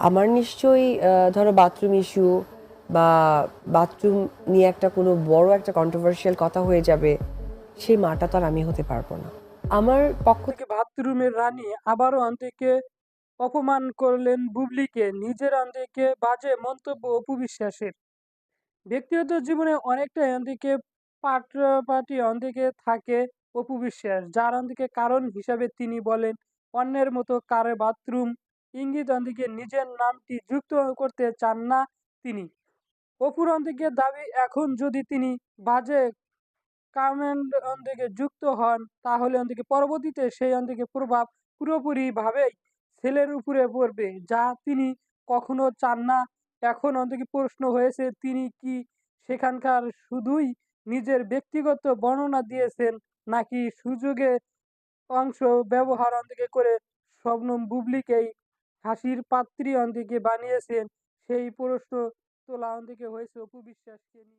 আমার নিশ্চয়ই ধরো বাথরুম ইস্যু বা বাথরুম নিয়ে একটা কোনো বড় একটা কন্ট্রোভার্সিয়াল কথা হয়ে যাবে, সেই মাটা তো আর আমি হতে পারবো না। আমার পক্ষ থেকে বাথরুমের রানী আবারও আন্টিকে অপমান করলেন বুবলিকে, নিজের আন্টিকে বাজে মন্তব্য অপু বিশ্বাসের। ব্যক্তিগত জীবনে অনেকটাই অন্যদিকে পাটপাটি অন্যদিকে থাকে অপু বিশ্বাস, যার অন্যদিকে কারণ হিসাবে তিনি বলেন অন্যের মতো কারে বাথরুম ইঙ্গিত অন্যদিকে নিজের নামটি যুক্ত করতে চান না তিনি। অপুর অন্যদিকে দাবি, এখন যদি তিনি বাজে কমেন্ট অন্যদিকে যুক্ত হন তাহলে অন্যদিকে পরবর্তীতে সেই অন্যদিকে প্রভাব পুরোপুরিভাবেই ছেলের উপরে পড়বে, যা তিনি কখনো চান না। এখন অন্যদিকে প্রশ্ন হয়েছে, তিনি কি সেখানকার শুধুই নিজের ব্যক্তিগত বর্ণনা দিয়েছেন, নাকি সুযোগে অংশ ব্যবহার অন্যদিকে করে শবনম বুবলিকেই হাসির পাত্রী অন্যদিকে বানিয়েছেন? সেই প্রশ্ন তোলা অন্যদিকে হয়েছে অপু বিশ্বাসকে নিয়ে।